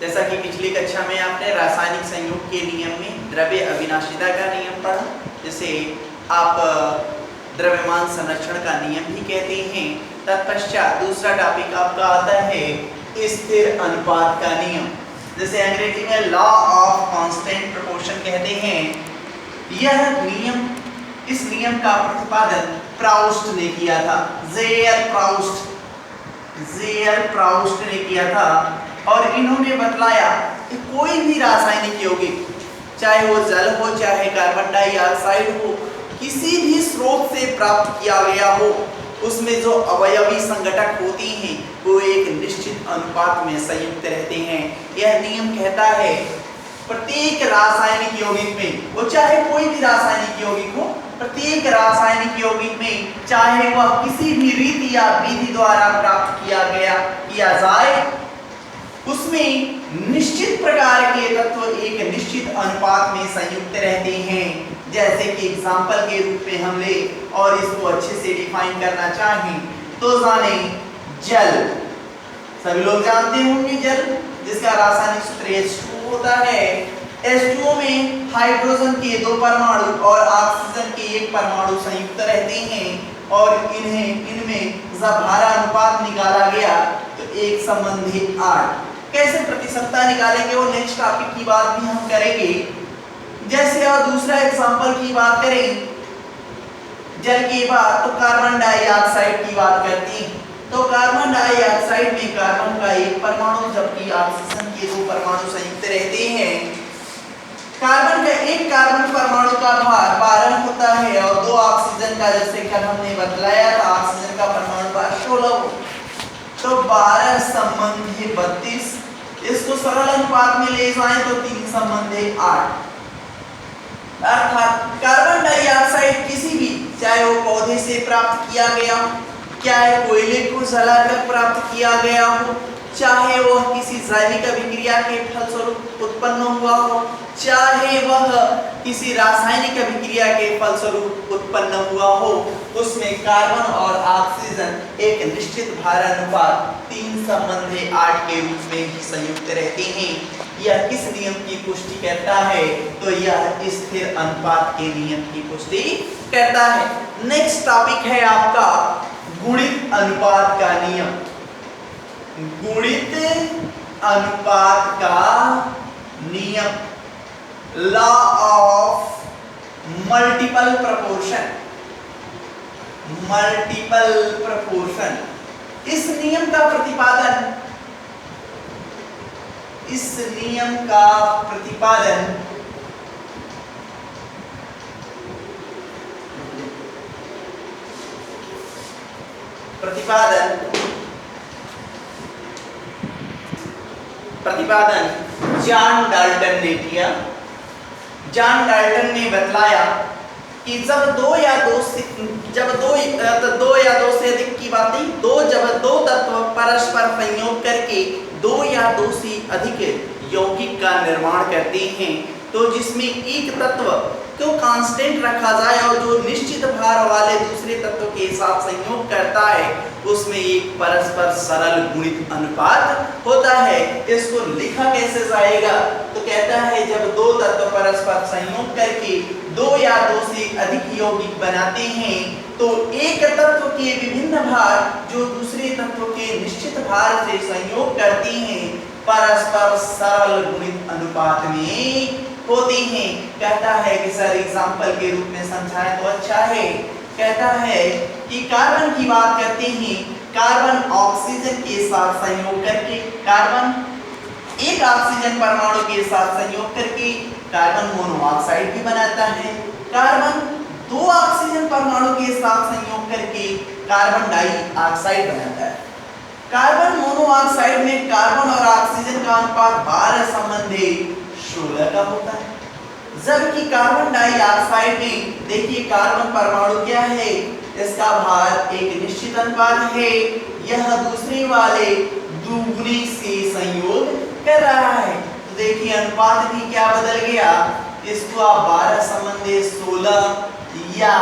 जैसा कि पिछली कक्षा में आपने रासायनिक संयोग के नियम में द्रव्य अविनाशिता का नियम पढ़ा, जिसे आप द्रव्यमान संरक्षण का नियम भी कहते हैं। तत्पश्चात दूसरा टॉपिक आपका आता है स्थिर अनुपात का नियम, जिसे अंग्रेजी में लॉ ऑफ कांस्टेंट प्रोपोर्शन कहते हैं। यह नियम, इस नियम का प्रतिपादन प्राउस्ट ने किया था, जेयर प्राउस्ट ने किया था। और इन्होंने बतलाया कि कोई भी रासायनिक यौगिक, चाहे वो जल हो चाहे कार्बन डाइऑक्साइड हो, किसी भी स्रोत से प्राप्त किया गया हो, उसमें जो अवयवी संघटक होती हैं वो एक निश्चित अनुपात में संयुक्त रहते हैं। यह नियम कहता है प्रत्येक रासायनिक यौगिक में, वो चाहे कोई भी रासायनिक यौगिक हो, प्रत्येक रासायनिक यौगिक में चाहे वह किसी भी रीति या विधि द्वारा प्राप्त किया जाए, उसमें निश्चित प्रकार के तत्व एक निश्चित अनुपात में संयुक्त रहते हैं। जैसे कि एग्जाम्पल के रूप में हम ले और इसको अच्छे से डिफाइन करना चाहें तो जाने जल, सभी लोग जानते होंगे जल, जिसका रासायनिक सूत्र H2O होता है। H2O में हाइड्रोजन के 2 परमाणु और ऑक्सीजन के 1 परमाणु संयुक्त रहते हैं और इनमें जब भारा अनुपात निकाला गया तो 1 संबंधी 8। कैसे प्रतिशतता निकालेंगे वो नेक्स्ट टॉपिक की बात भी हम करेंगे। जैसे और दूसरा एग्जांपल की बात करें जल की बात, तो कार्बन डाइऑक्साइड की बात करते हैं। तो कार्बन डाइऑक्साइड में कार्बन का 1 परमाणु जबकि ऑक्सीजन के 2 परमाणु संयुक्त रहते हैं। कार्बन का 1 कार्बन परमाणु का भार 12 होता है और 2 ऑक्सीजन का, जैसे कि हमने बतलाया था, ऑक्सीजन का परमाणु भार 16 हो, तो 12 संबंधी 32। इसको सरल अनुपात में ले जाएं तो 3 संबंधी 8। अर्थात कार्बन डाइऑक्साइड किसी भी, चाहे वो पौधे से प्राप्त किया गया हो, चाहे कोयले को जलाकर प्राप्त किया गया हो, चाहे वह किसी जैविक अभिक्रिया के फलस्वरूप उत्पन्न हुआ हो, चाहे वह किसी रासायनिक अभिक्रिया के फलस्वरूप उत्पन्न हुआ हो, उसमें कार्बन और ऑक्सीजन एक निश्चित भार अनुपात 3 संबंधी 8 के रूप में ही संयुक्त रहते हैं। यह किस नियम की पुष्टि करता है? तो यह स्थिर अनुपात के नियम की पुष्टि करता है। नेक्स्ट टॉपिक है आपका गुणित अनुपात का नियम। गुणित अनुपात का नियम, लॉ ऑफ मल्टीपल प्रोपोर्शन। इस नियम का प्रतिपादन जॉन डाल्टन ने किया। जॉन डाल्टन ने बतलाया कि जब दो या दो से अधिक की बात नहीं, जब दो तत्व परस्पर संयोग करके 2 या 2 से अधिक यौगिक का निर्माण करते हैं, तो जिसमें एक तत्व को कांस्टेंट रखा जाए और जो निश्चित भार वाले दूसरे तत्व के साथ संयोग करता है, उसमें एक परस्पर सरल गुणित अनुपात होता है। इसको लिखा कैसे जाएगा? तो कहता है जब 2 तत्व परस्पर संयोग करके 2 या 2 से अधिक यौगिक बनाते हैं, तो एक तत्व के विभिन्न भार जो दूसरे तत्व के निश्चित भार से संयोग करते हैं, परस्पर सरल गुणित अनुपात में होते हैं। कहता है कि सर एग्जांपल के रूप में समझाएं तो अच्छा है। कहता है कि कार्बन की बात करते हैं, कार्बन ऑक्सीजन के साथ संयोग करके, कार्बन एक ऑक्सीजन परमाणु के साथ संयोग करके कार्बन मोनोऑक्साइड भी बनाता है। कार्बन 2 ऑक्सीजन परमाणु के साथ संयोग करके कार्बन डाइऑक्साइड बनाता है। कार्बन मोनोऑक्साइड में कार्बन और ऑक्सीजन का अनुपात 12 संबंधी 16 का होता है, जबकि कार्बन डाइऑक्साइड में देखिए कार्बन परमाणु क्या है, इसका भार एक निश्चित अनुपात है, यह दूसरे वाले दुगुने से संयोग कर रहा है। तो देखिए अनुपात भी क्या बदल गया, इसको आप 12 संबंधी 16 या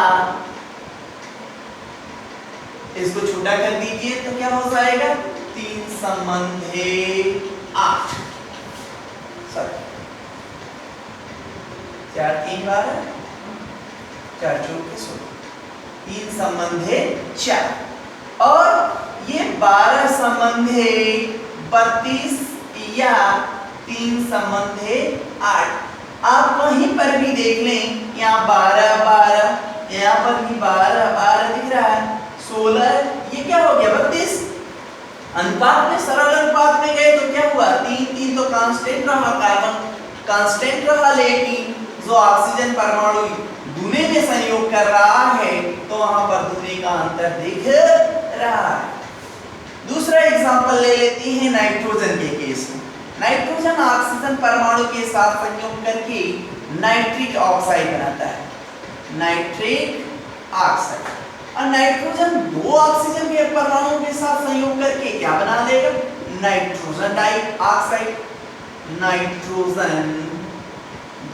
इसको छोटा कर दीजिए तो क्या हो जाएगा 3 संबंधी 8। 4 3 12, 4 चौके 16, 3 संबंधे 4 और ये 12 संबंधे 32 या 3 संबंधे 8। आप कहीं पर भी देख लें, यहाँ 12 12, यहाँ पर भी 12 12 दिख रहा है, 16, ये क्या हो गया 32। अनुपात में, सरल अनुपात में गए तो क्या हुआ 3 3 तो कांस्टेंट रहा, कार्बन कांस्टेंट रहा, लेकिन जो ऑक्सीजन परमाणु दूने में संयोग कर रहा है तो वहां पर दूने का अंतर दिख रहा है। दूसरा एग्जांपल ले लेते हैं नाइट्रोजन के केस में। नाइट्रोजन ऑक्सीजन परमाणु के साथ संयोग करके नाइट्रिक ऑक्साइड बनाता है, नाइट्रिक ऑक्साइड। और नाइट्रोजन 2 ऑक्सीजन के परमाणु के साथ संयोग करके क्या बना देगा, नाइट्रोजन डाइऑक्साइड, नाइट्रोजन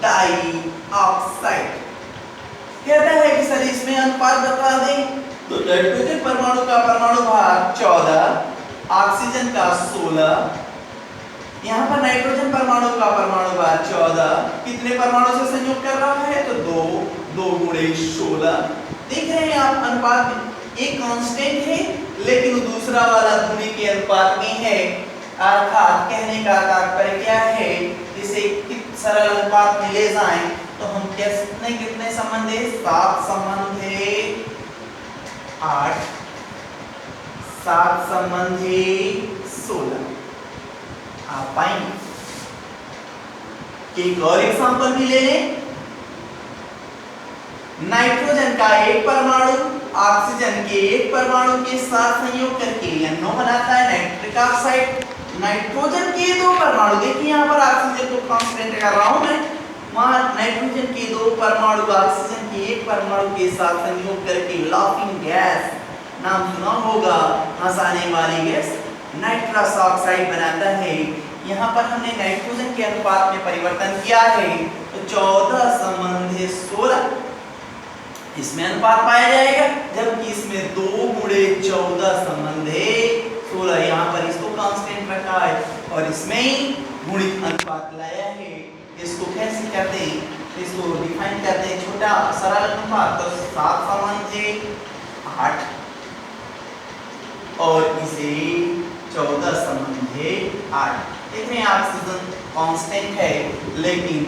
डाइऑक्साइड। कहता है कि सर इसमें अनुपात बता दें, तो नाइट्रोजन परमाणु का परमाणु भार 14, ऑक्सीजन का 16। यहाँ पर नाइट्रोजन परमाणु का परमाणु भार 14 कितने परमाणु से संयोग कर रहा है, तो 2 2 गुणे 16। देख रहे हैं आप अनुपात में, एक कांस्टेंट है लेकिन दूसरा वाला दूने के अनुपात में है। अर्थात कहने का तात्पर्य क्या है, इसे सरल अनुपात में ले जाएं तो हम कितने संबंध है, 7 संबंध है 8, 7 संबंध है 16। आप पाएंगे कि एक और एग्जांपल भी ले लें। नाइट्रोजन का एक परमाणु ऑक्सीजन के एक परमाणु के साथ संयोग करके NO बनाता है, नाइट्रिक ऑक्साइड। नाइट्रोजन के 2 परमाणु, देखिए यहाँ पर ऑक्सीजन को कांस्टेंट कर रहा हूं मैं, वहां नाइट्रोजन के 2 परमाणु ऑक्सीजन के एक परमाणु के साथ संयोग करके लाफिंग गैस, नाम सुना होगा, हंसाने वाली गैस, नाइट्रस ऑक्साइड बनाता है। यहाँ पर हमने नाइट्रोजन के अनुपात में परिवर्तन किया है, तो 14 संबंध 16 इसमें अनुपात पाया जाएगा, जबकि इसमें 2 गुणे 14 संबंध 16। यहाँ पर इसको कांस्टेंट रखा है और इसमें गुणित अनुपात लाया है। इसको कैसे करते हैं, इसको डिफाइन करते हैं, छोटा सरल अनुपात, तो 7 संबंध 8 और इसे 14 संबंध 8। देख रहे हैं ऑक्सीजन कांस्टेंट है लेकिन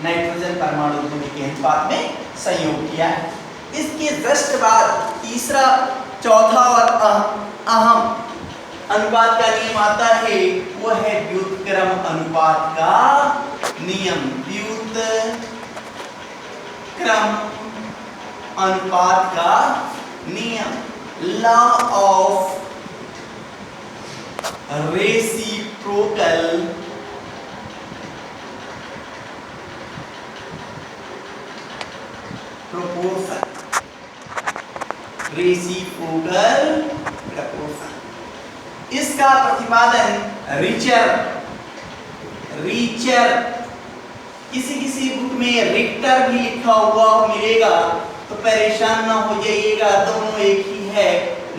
नाइट्रोजन परमाणु दूने के अनुपात में संयोग किया है। इसके जस्ट बाद तीसरा, चौथा और अहम अनुपात का नियम आता है, वो है व्युत्क्रम अनुपात का नियम। व्युत्क्रम अनुपात का नियम, law of reciprocal proportion, reciprocal proportion. इसका प्रतिपादन रिचर किसी किसी बुक में रिक्टर भी लिखा हुआ मिलेगा, तो परेशान ना हो जाइएगा, दोनों एक ही है,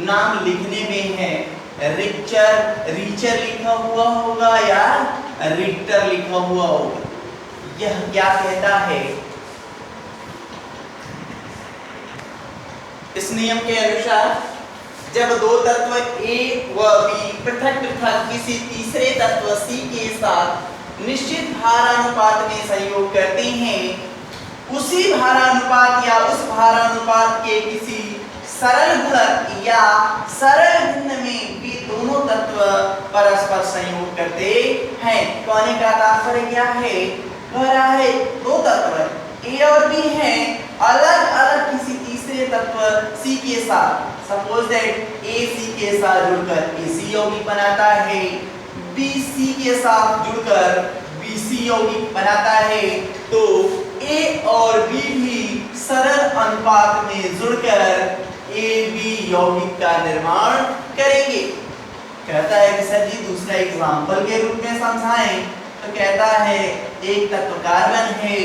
नाम लिखने में है। रीचर लिखा हुआ होगा या रिक्टर लिखा हुआ होगा। यह क्या कहता है, इस नियम के अनुसार जब 2 तत्व A व B पृथक पृथक किसी तीसरे तत्व C के साथ निश्चित भारानुपात में संयोग करते हैं, उसी भारानुपात या उस भारानुपात के किसी सरल गुणक या सरल भिन्न में भी दोनों तत्व परस्पर संयोग करते हैं। कहने का तात्पर्य क्या है, कह रहा है 2 तत्व A और B हैं, अलग अलग किसी तीसरे तत्व C के साथ, सपोज दैट A C के साथ जुड़कर AC यौगिक बनाता है, B C के साथ जुड़कर BC यौगिक बनाता है, तो A और B भी सरल अनुपात में जुड़कर AB यौगिक का निर्माण करेंगे। कहता है कि सर जी दूसरा एग्जांपल के रूप में समझाएं, तो कहता है एक तत्व कार्बन है,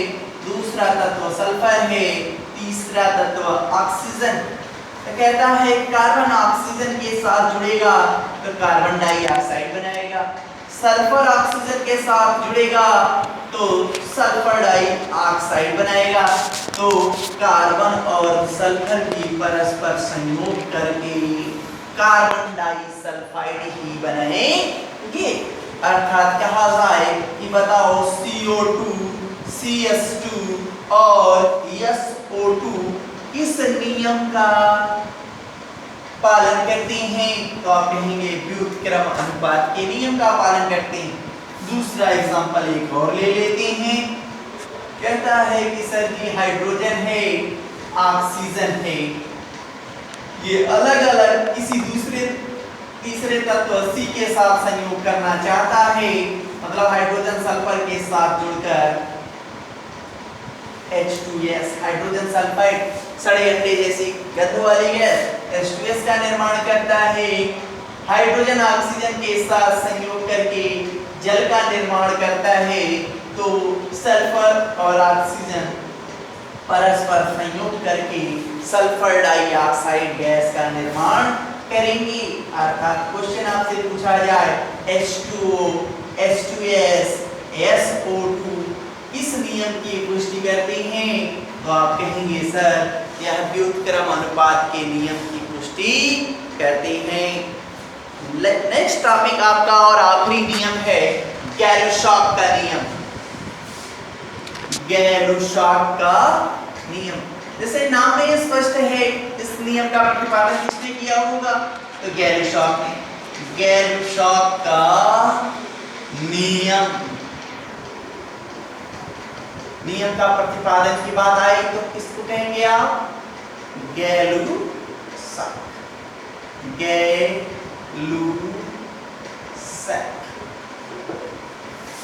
दूसरा तत्व सल्फर है, तीसरा तत्व ऑक्सीजन। तो कहता है कार्बन ऑक्सीजन के साथ जुड़ेगा तो कार्बन डाइऑक्साइड बनाएगा, सल्फर ऑक्सीजन के साथ जुड़ेगा तो तो सल्फर डाइऑक्साइड बनाएगा। तो कार्बन और सल्फर की परस्पर संयोग करके कार्बन डाइसल्फाइड ही बनेंगे। अर्थात कहा जाए कि बताओ CO2, CH2 और SO2 इस नियम का पालन करते हैं, तो आप कहेंगे व्युत्क्रम अनुपात के नियम का पालन करते हैं। दूसरा एग्जांपल एक और ले लेते हैं। कहता है कि सर जी हाइड्रोजन है, ऑक्सीजन है, ये अलग अलग किसी तीसरे तत्व C के साथ संयोग करना चाहता है, मतलब हाइड्रोजन सल्फर के साथ जुड़कर H2S हाइड्रोजन सल्फाइड सड़े अंडे जैसी गंध वाली गैस H2S का निर्माण करता है। हाइड्रोजन ऑक्सीजन के साथ संयोग करके जल का निर्माण करता है। तो सल्फर और ऑक्सीजन परस्पर संयोग करके सल्फर डाइऑक्साइड गैस का निर्माण करेंगे। अर्थात क्वेश्चन आपसे पूछा जाए H2O, H2S, SO2 इस नियम की पुष्टि करते हैं, तो आप कहेंगे सर यह व्युत्क्रम अनुपात के नियम की पुष्टि करते हैं। नेक्स्ट टॉपिक आपका और आखिरी नियम है गैलुशॉक का नियम। गैलुशॉक का नियम, जैसे नाम में स्पष्ट है, इस नियम का प्रतिपादन किसने किया होगा? तो गैलुशॉक ने। गैलुशॉक का नियम का प्रतिपादन की बात आई तो किसको कहेंगे आप? गैलुशॉक।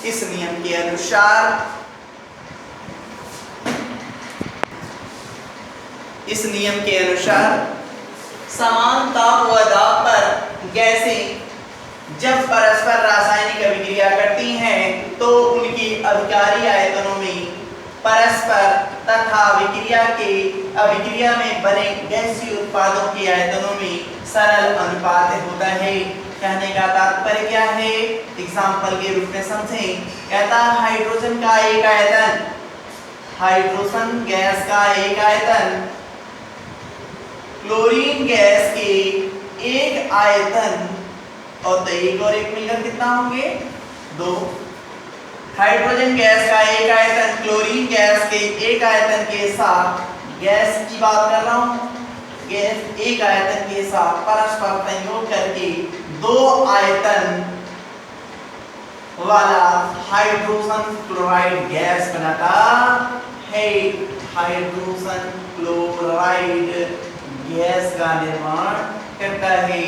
इस नियम के अनुसार समान ताप व दाब पर गैसें जब परस्पर रासायनिक अभिक्रिया करती हैं तो उनकी अभिकारी आयतनों में परस्पर तथा अभिक्रिया में बने गैसीय उत्पादों के आयतनों में सरल अनुपात होता है। कहने का तात्पर्य क्या है? एग्जाम्पल के रूप में समझें। कहता हाइड्रोजन का एक आयतन, हाइड्रोजन गैस का एक आयतन क्लोरीन गैस के एक आयतन, और तो एक और एक मिलकर कितना होंगे? 2। हाइड्रोजन गैस का एक आयतन क्लोरीन गैस के एक आयतन के साथ, गैस की बात कर रहा हूं, गैस एक आयतन के साथ परस्पर संयोग करके 2 आयतन वाला हाइड्रोजन क्लोराइड गैस बनाता है। हाइड्रोजन क्लोराइड गैस का निर्माण करता है।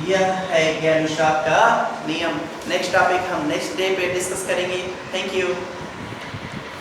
यह है गैलुशॉक का नियम। नेक्स्ट टॉपिक हम नेक्स्ट डे पे डिस्कस करेंगे। Thank you.